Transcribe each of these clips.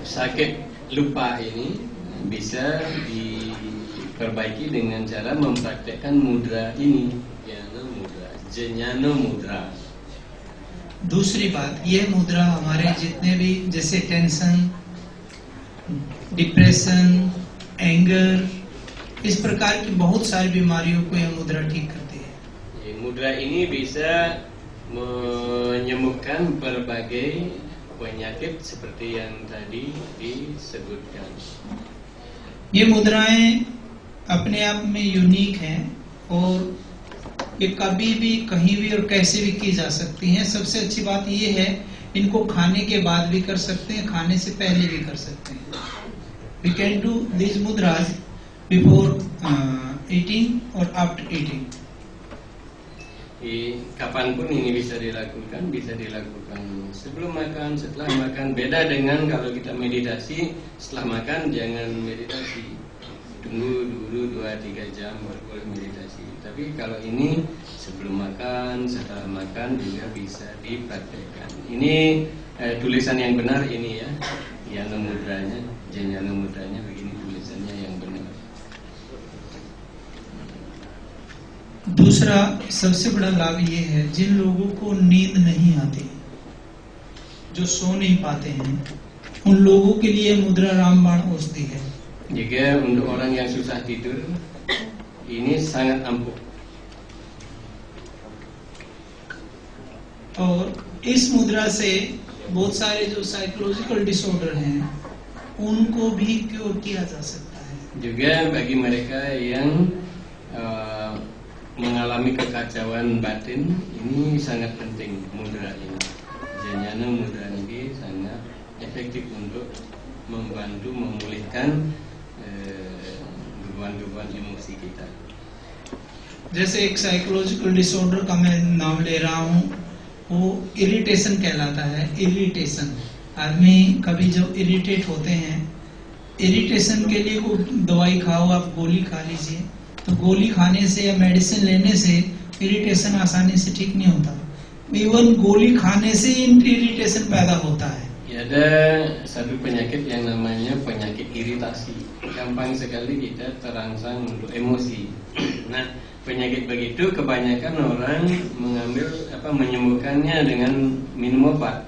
sakit lupa ini bisa diperbaiki dengan cara mempraktekkan mudra ini, Jnana Mudra, Jnana Mudra. दूसरी बात, ये मुद्रा हमारे जितने भी जैसे टेंशन, डिप्रेशन, एंगर, इस प्रकार की बहुत सारी बीमारियों को यह मुद्रा ठीक करती है. Mudra ini bisa menyembuhkan berbagai penyakit seperti yang tadi disebutkan. ये मुद्राएं अपने आप में यूनिक हैं और ये कभी भी कहीं भी और कैसे भी की जा सकती हैं. सबसे अच्छी बात ये है, इनको खाने के बाद भी कर सकते हैं, खाने से पहले भी कर सकते हैं. We can do these mudras before eating or after eating. Kapanpun ini bisa dilakukan sebelum makan, setelah makan. Beda dengan kalau kita meditasi, setelah makan jangan meditasi, tunggu dulu 2-3 jam baru boleh meditasi. Tapi kalau ini sebelum makan, setelah makan juga bisa dipraktekkan. Ini tulisan yang benar ini ya, Jnana Mudranya, Jnana Mudranya begini tulisannya yang benar. दूसरा सबसे बड़ा लाभ ये है, जिन लोगों को नींद नहीं आती, जो सो नहीं पाते हैं, उन लोगों के लिए मुद्रा रामबाण औषधि है. Jika untuk orang yang susah tidur, ini sangat ampuh. और इस मुद्रा से बहुत सारे जो साइकोलॉजिकल डिसऑर्डर हैं, उनको भी क्योर किया जा सकता है. Juga bagi mereka yang mengalami kekacauan batin, ini sangat penting mudra ini. Jnana Mudra ini sangat efektif untuk membantu memulihkan beban-beban emosi kita. जैसे एक साइकोलॉजिकल डिसऑर्डर का मैं नाम ले रहा हूँ, वो इरिटेशन कहलाता है. इरिटेशन, आदमी कभी जब इरिटेट होते हैं, इरिटेशन के लिए कोई दवाई खाओ, आप गोली खा लीजिए, तो गोली खाने से या मेडिसिन लेने से इरिटेशन आसानी से ठीक नहीं होता. इवन गोली खाने से इरिटेशन पैदा होता है. Ada satu penyakit yang namanya penyakit iritasi. Gampang sekali kita terangsang untuk emosi. Nah, penyakit begitu kebanyakan orang menyembuhkannya dengan minum obat.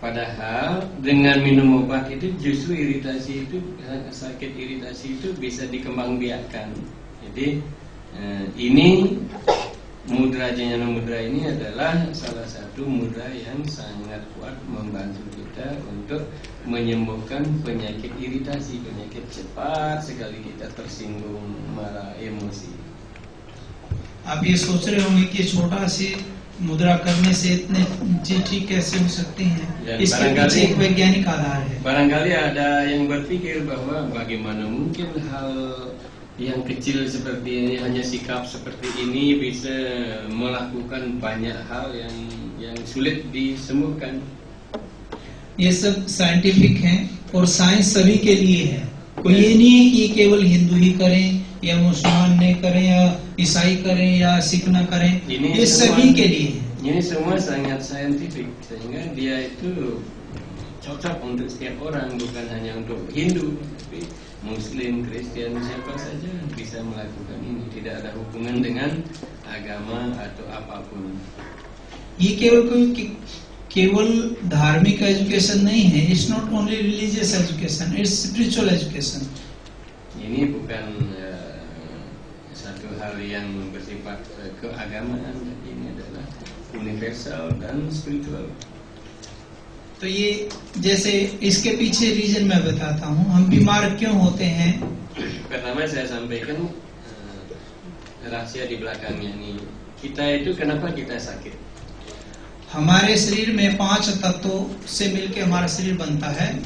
Padahal dengan minum obat itu justru iritasi itu, sakit iritasi itu bisa dikembangbiakkan. Jadi ini mudra Jnana Mudra ini adalah salah satu mudra yang sangat kuat membantu kita untuk menyembuhkan penyakit iritasi, penyakit cepat sekali kita tersinggung, marah, emosi. आप ये सोच रहे होंगे कि छोटा सी मुद्रा करने से इतने चीज ठीक कैसे हो सकती हैं? इसके पीछे एक वैज्ञानिक आधार है. Barangkali ada yang berpikir bahwa bagaimana mungkin hal yang kecil seperti ini, hanya sikap seperti ini bisa melakukan banyak hal yang sulit disembuhkan. ये सब साइंटिफिक है और साइंस सभी के लिए है. कोई ये नहीं है कि केवल हिंदू ही करें या मुसलमान नहीं करें या ईसाई करें या सिख न करें, ये सभी के लिए है. Ini semua sangat saintifik sehingga dia itu cocok untuk setiap orang, bukan hanya untuk Hindu, tapi Muslim, Kristen, siapa saja bisa melakukan ini. Tidak ada hubungan dengan agama atau apapun. ये केवल धार्मिक एजुकेशन नहीं है. It's not only religious education, it's spiritual education. Ini bukan satu hal yang bersifat keagamaan, ini adalah universal dan spiritual. तो ये जैसे इसके पीछे रीजन मैं बताता हूँ, हम बीमार क्यों होते हैं. Pertama saya sampaikan rahasia di belakangnya ini. Kita itu kenapa kita sakit? हमारे शरीर में 5 तत्वों से मिलकर हमारा शरीर बनता है.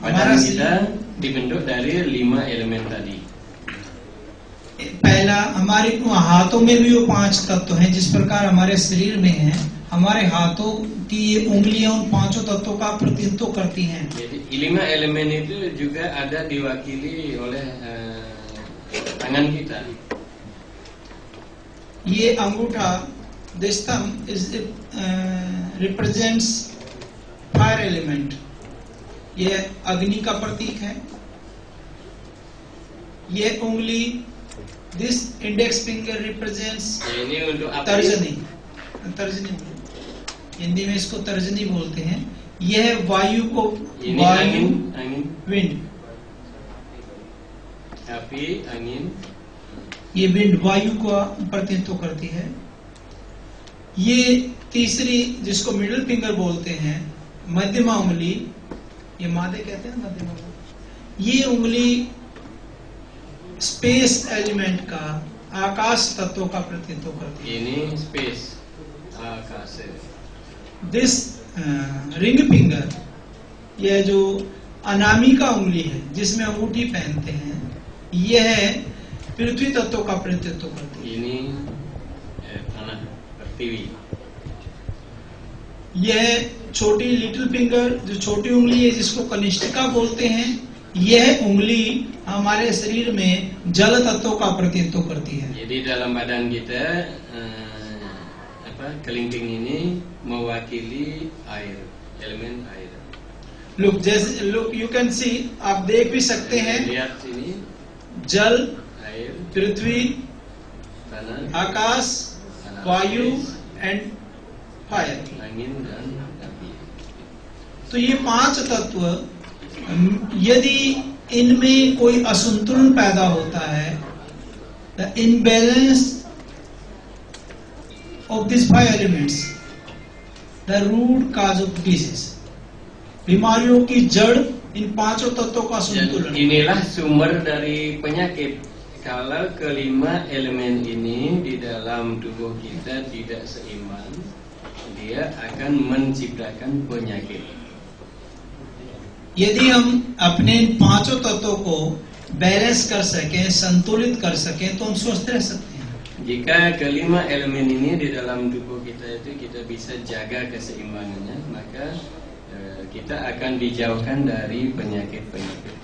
Badan kita dibentuk dari 5 elemen tadi. पहला, हमारे हाथों में भी वो 5 तत्व हैं. जिस प्रकार हमारे शरीर में है, हमारे हाथों की ये उंगलियां उन 5 तत्वों का प्रतिनिधित्व करती हैं. Jadi 5 elemen itu juga ada diwakili oleh tangan kita. ये अंगूठा, this thumb is represents fire element. यह अग्नि का प्रतीक है। यह उंगली, this index finger represents ini untuk api. तर्जनी, तर्जनी हिंदी में इसको तर्जनी बोलते हैं। यह वायु को, Ini वायु, angin, विंड, api, angin. ये विंड वायु को प्रतिनिधित्व करती है। ये तीसरी जिसको मिडिल फिंगर बोलते हैं, मध्यमा उंगली, ये मादे कहते हैं मध्यमा उंगली। ये उंगली स्पेस एलिमेंट का, आकाश तत्व का प्रतिनिधित्व करती है। Ini space, आकाश है। दिस रिंग फिंगर, यह जो अनामिका उंगली है जिसमें अंगूठी पहनते हैं, यह पृथ्वी तत्व का प्रतिनिधित्व करती है। Ini tanah, pertiwi. यह छोटी लिटिल फिंगर, जो छोटी उंगली है जिसको कनिष्ठिका बोलते हैं, यह उंगली हमारे शरीर में जल तत्व का प्रतिनिधित्व करती है। Jadi dalam badan kita kelingking ini mewakili air, elemen air. Look, जैसे लुक यू कैन सी, आप देख भी सकते हैं, Lihat sini, जल, air, पृथ्वी, tanah, आकाश, वायु and fire. angin dan api. तो ये पांच तत्व, यदि इनमें कोई असंतुलन पैदा होता है, the imbalance of this five elements the root cause of disease, बीमारियों की जड़ इन पांचों तत्वों का Dan संतुलन। inilah sumber dari penyakit. Kalau kelima elemen ini di dalam tubuh kita tidak seimbang, dia akan menciptakan penyakit. यदि हम अपने इन पांचों तत्वों को बैलेंस कर सकें, संतुलित कर सकें, तो हम स्वस्थ रह सकते हैं। Jika kelima elemen ini di dalam tubuh kita itu kita bisa jaga keseimbangannya, maka kita akan dijauhkan dari penyakit-penyakit.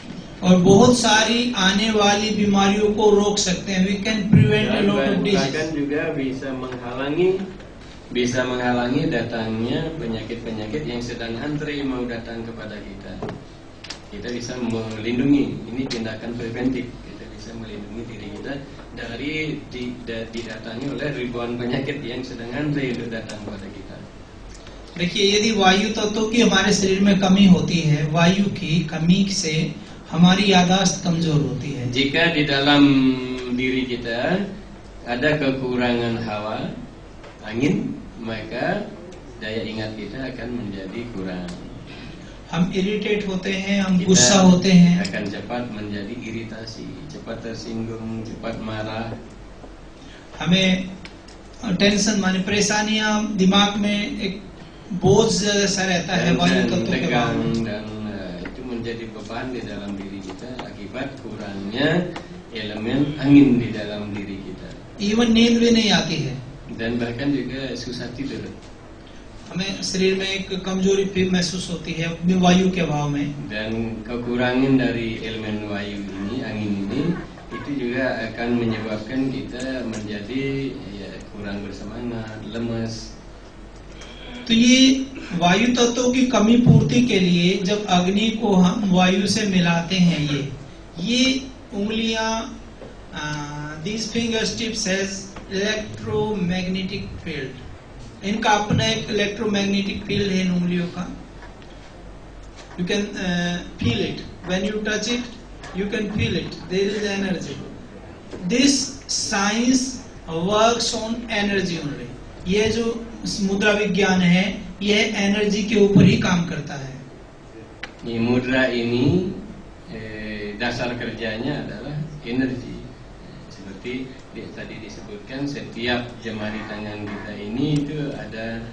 और बहुत सारी आने वाली बीमारियों को रोक सकते हैं। We can prevent a lot of disease. Bahkan juga bisa menghalangi datangnya penyakit-penyakit yang sedang antri mau datang kepada kita. Kita bisa melindungi, ini tindakan preventif. Kita bisa melindungi diri kita dari didatangi oleh ribuan penyakit yang sedang antri untuk datang kepada kita. देखिए, यदि वायु तत्व की हमारे शरीर में कमी होती है, वायु की कमी से हमारी याददाश्त कमजोर होती है। Jika di dalam diri kita ada kekurangan hawa, angin, maka daya ingat kita akan menjadi kurang. हम इरिटेट होते हैं, हम Kita गुस्सा होते हैं, akan cepat menjadi iritasi, cepat tersinggung, cepat marah. हमें टेंशन माने परेशानियां, दिमाग में एक बोझ जैसा रहता है वायु तत्व के tegang बाद। dan itu menjadi beban di dalam diri kita akibat kurangnya elemen angin di dalam diri kita. Even नींद भी नहीं आती है, Dan bahkan juga susah tidur. हमें शरीर में एक कमजोरी भी महसूस होती है अपनी वायु के अभाव में। Dan kekurangan dari elemen wayu ini, angin ini, itu juga akan menyebabkan kita menjadi kurang bersemangat, lemas. तो ये वायु तत्वों की कमी पूर्ति के लिए जब अग्नि को हम वायु से मिलाते हैं, ये उंगलियां, these finger tips has electromagnetic field, इनका अपना एक इलेक्ट्रोमैग्नेटिक फील्ड है इन उंगलियों का। You can feel it when you touch it, you can feel it, there is energy. This science works on energy only. ये जो मुद्रा विज्ञान है, यह एनर्जी के ऊपर ही काम करता है। Ini mudra ini dasar kerjanya adalah energi. Seperti tadi disebutkan, setiap jemari tangan kita ini itu ada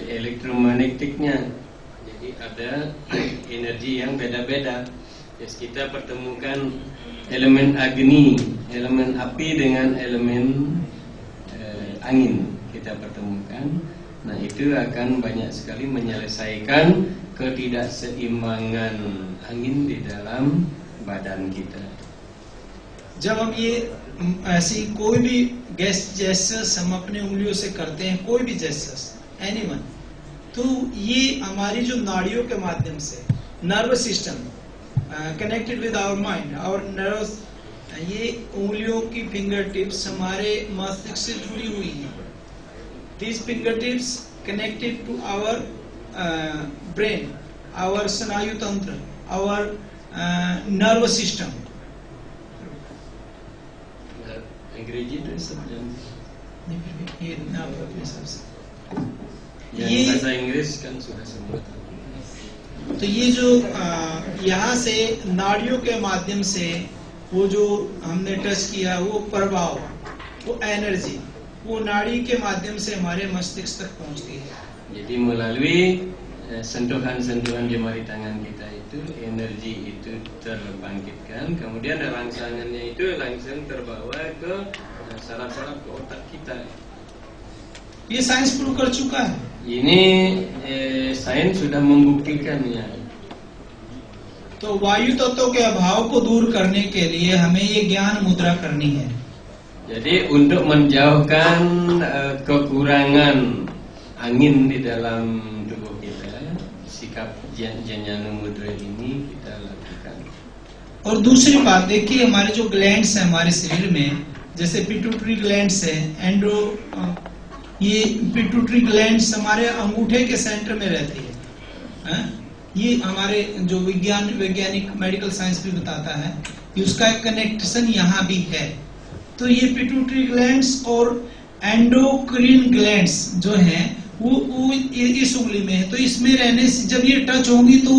elektromagnetiknya. Jadi ada energi yang beda-beda. Terus kita pertemukan elemen agni, elemen api dengan elemen angin kita pertemukan. Nah, itu akan banyak sekali menyelesaikan ketidakseimbangan angin di dalam badan kita. जब हम ये ऐसी कोई भी जेस्चर्स हम अपनी उंगलियों से करते हैं, कोई भी जेस्चर्स एनीवन, तो ये हमारी जो नाड़ियों के माध्यम से nervous system connected with our mind, our nerves, ये उंगलियों की फिंगर टिप्स हमारे मस्तिष्क से जुड़ी हुई हैं. These fingertips connected to our brain, our स्नायु तंत्र, our nervous system. अंग्रेजी तो सब ये bahasa Inggris kan sudah semua. तो ये जो यहाँ से नाड़ियों के माध्यम से वो जो हमने टच किया, वो प्रभाव, वो एनर्जी, वो नाड़ी के माध्यम से हमारे मस्तिष्क तक पहुँचती है. Jadi melalui sentuhan-sentuhan jemari tangan kita itu energi itu terbangkitkan, kemudian rangsangannya itu langsung terbawa ke saraf-saraf ke otak kita. ये साइंस प्रूव कर चुका है. Ini sains sudah membuktikannya. तो वायु तत्व के अभाव को दूर करने के लिए हमें ये ज्ञान मुद्रा करनी है. Jadi untuk menjauhkan kekurangan angin di dalam tubuh kita, sikap jnana mudra ini kita lakukan. और दूसरी बात देखिए, हमारे जो ग्लैंड्स हैं हमारे शरीर में, जैसे पिट्यूटरी ग्लैंड्स है, ये पिट्यूटरी ग्लैंड्स हमारे अंगूठे के सेंटर में रहती है. ये हमारे जो वैज्ञानिक मेडिकल साइंस भी बताता है कि उसका एक कनेक्शन यहाँ भी है. तो ये पिट्यूटरी ग्लैंड्स और एंडोक्रिन ग्लैंड्स जो हैं वो इस उंगली में है. तो इसमें रहने से जब ये टच होंगी तो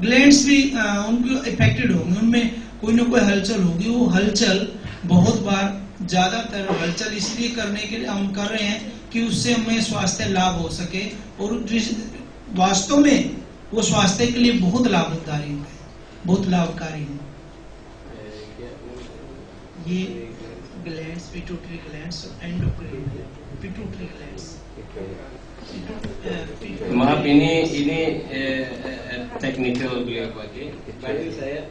ग्लैंड्स भी उनको इफेक्टेड होंगे, उनमें कोई ना कोई हलचल होगी. वो हलचल बहुत बार, ज्यादातर हलचल इसलिए करने के लिए हम कर रहे हैं कि उससे हमें स्वास्थ्य लाभ हो सके, और वास्तव में वो स्वास्थ्य के लिए बहुत लाभकारी है, बहुत लाभकारी है. ये glands, pituitary glands, endocrine, pituitary glands. Maaf, ini technical beliau pakai. Bagi saya.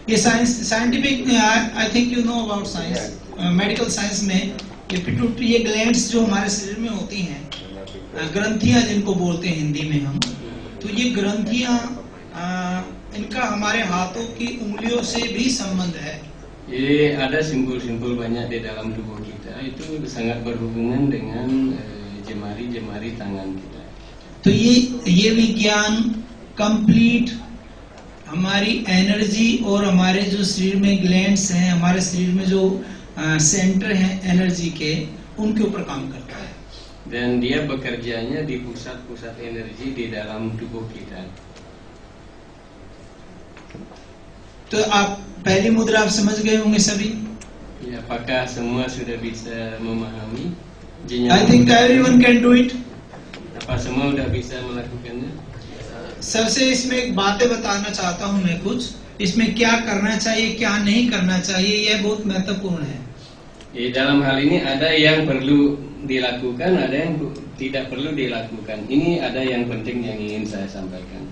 ये scientific, I think you know about science, medical science में ये पिट्यूटरी, ये ग्लैंड्स जो हमारे शरीर में होती हैं, ग्रंथियां जिनको बोलते हैं हिंदी में हम, तो ये ग्रंथियां, इनका हमारे हाथों की उंगलियों से भी संबंध है. Jadi ada simpul-simpul banyak di dalam tubuh kita, itu sangat berhubungan dengan jemari-jemari tangan kita. तो ये विज्ञान कंप्लीट हमारी एनर्जी और हमारे जो शरीर में ग्लैंड्स हैं, हमारे शरीर में जो सेंटर हैं एनर्जी के, उनके ऊपर काम करता है. Dan dia bekerjanya di pusat-pusat energi di dalam tubuh kita. तो आप पहली मुद्रा आप समझ गए होंगे सभी. Ya, apakah semua sudah bisa memahami? I think everyone can do it. Apa semua sudah bisa melakukannya? सबसे इसमें एक बातें बताना चाहता हूँ मैं कुछ. इसमें क्या करना चाहिए, क्या नहीं करना चाहिए, यह बहुत महत्वपूर्ण है. Di dalam hal ini ada yang perlu dilakukan, ada yang tidak perlu dilakukan. Ini ada yang penting yang ingin saya sampaikan.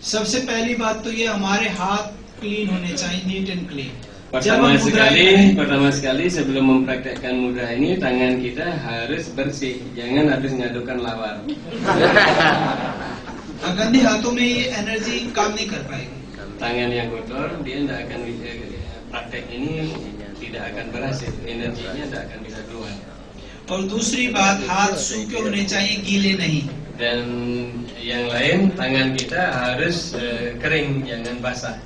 सबसे पहली बात तो ये, हमारे हाथ क्लीन होने चाहिए, neat and clean. Pertama sekali sebelum mempraktekkan mudra ini, tangan kita harus bersih, jangan harus ngadukan lawar. गंदे हाथों में ये एनर्जी काम नहीं कर पाएगी. Tangan yang kotor dia tidak akan bisa, praktek ini tidak akan berhasil, energinya tidak akan bisa keluar. और दूसरी बात, हाथ सूखे होने चाहिए, गीले नहीं. Dan yang lain, tangan kita harus kering, jangan basah.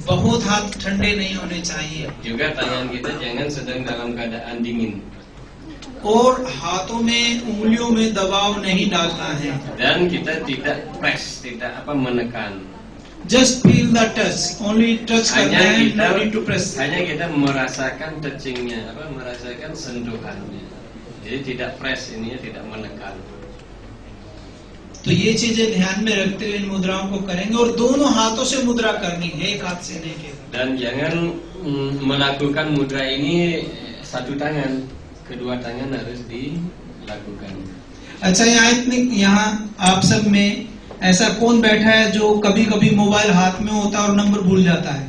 बहुत हाथ ठंडे नहीं होने चाहिए. Juga tangan kita jangan sedang dalam keadaan dingin. और हाथों में, उंगलियों में दबाव नहीं डालना है. Dan kita tidak press, tidak menekan. Just feel the touch, only touch करना है, no need to press. Hanya kita merasakan touchingnya, merasakan sentuhannya. Jadi tidak press ini, tidak menekan. तो ये चीजें ध्यान में रखते हुए इन मुद्राओं को करेंगे, और दोनों हाथों से मुद्रा करनी है, एक हाथ से नहीं केवल. Dan jangan melakukan mudra ini satu tangan, kedua tangan harus dilakukan. अच्छा, यहाँ आप सब में ऐसा कौन बैठा है जो कभी कभी मोबाइल हाथ में होता है और नंबर भूल जाता है?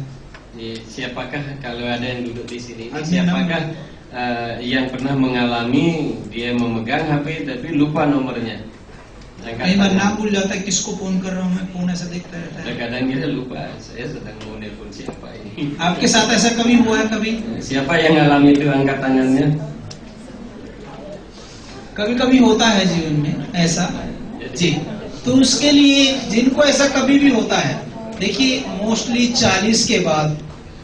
Siapakah kalau ada yang duduk di sini? Siapakah yang pernah mengalami dia memegang HP tapi lupa nomornya? कई बार नाम भूल जाता है, किसको फोन कर रहा हूँ मैं, फोन ऐसा देखता रहता है। Kadang kita lupa, saya sedang mau nelpon siapa ini. आपके साथ ऐसा कभी हुआ है? कभी Siapa yang ngalami itu angkat tangannya? कभी कभी होता है जीवन में ऐसा जी। तो उसके लिए जिनको ऐसा कभी भी होता है, देखिए मोस्टली 40 के बाद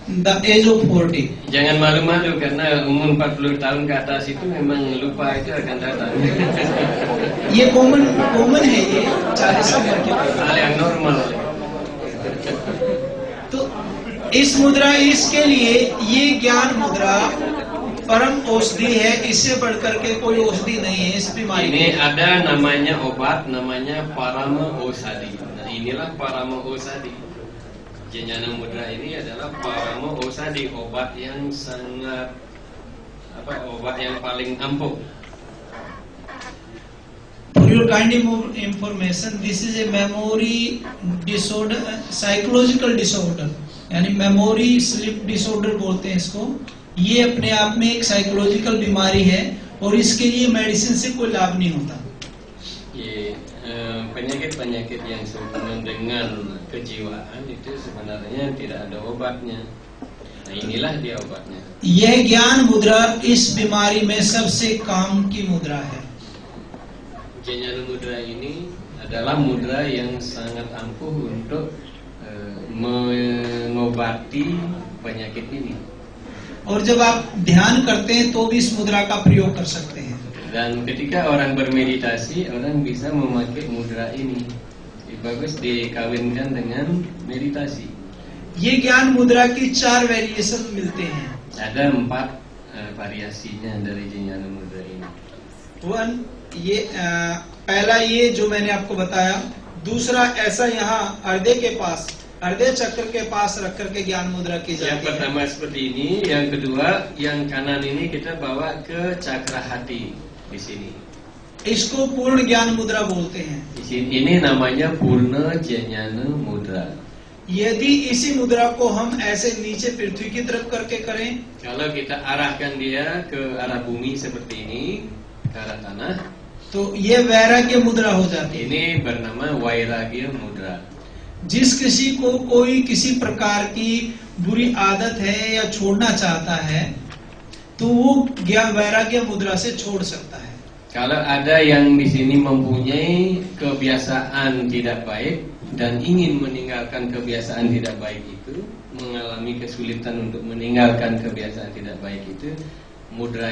the age of 40, Jangan malu-malu karena umur 40 tahun ke atas itu memang lupa itu akan datang. ये कॉमन है, ये 40 उम्र के बाद। Hal yang normal. तो इस मुद्रा, इसके लिए ये ज्ञान मुद्रा परम औषधि है, इससे बढ़कर के कोई औषधि नहीं है इस बीमारी Ini में। ada namanya obat, namanya Parama Osadi. Nah, inilah Parama Osadi. Jnana Mudra ini adalah Parama Osadi, obat yang sangat obat yang paling ampuh. For your kind information, this is a memory disorder, psychological disorder, यानी memory slip disorder बोलते हैं इसको। ये अपने आप में एक साइकोलॉजिकल बीमारी है और इसके लिए मेडिसिन से कोई लाभ नहीं होता। Penyakit-penyakit yang sehubungan dengan kejiwaan itu sebenarnya tidak ada obatnya. Nah, inilah dia obatnya. यह ज्ञान मुद्रा इस बीमारी में सबसे काम की मुद्रा है। Jnana Mudra ini adalah mudra yang sangat ampuh untuk mengobati penyakit ini. और जब आप ध्यान करते हैं तो भी इस मुद्रा का प्रयोग कर सकते हैं। Dan ketika orang bermeditasi, orang bisa memakai mudra ini. Bagus dikawinkan dengan meditasi. ये ज्ञान मुद्रा की 4 वेरिएशन मिलते हैं। Ada 4 variasinya dari Jnana Mudra ini. One, ये पहला ये जो मैंने आपको बताया। दूसरा ऐसा यहाँ हृदय के पास, हृदय चक्र के पास रख करके ज्ञान मुद्रा की Yang जाती है। pertama seperti ini, yang kedua, yang kanan ini kita bawa ke cakra hati di sini. इसको पूर्ण ज्ञान मुद्रा बोलते हैं। Di sini ini namanya Purna Jnana Mudra. यदि इसी मुद्रा को हम ऐसे नीचे पृथ्वी की तरफ करके करें, Kalau kita arahkan dia ke arah bumi seperti ini, ke arah tanah, तो ये वैराग्य मुद्रा हो जाती है। ini bernama Vairagya Mudra. जिस किसी को कोई किसी प्रकार की बुरी आदत है या छोड़ना चाहता है, तो वो ज्ञान वैराग्य मुद्रा से छोड़ सकता है। Kalau ada yang di sini mempunyai kebiasaan tidak baik dan ingin meninggalkan kebiasaan tidak baik itu, mengalami kesulitan untuk meninggalkan kebiasaan tidak baik itu, mudra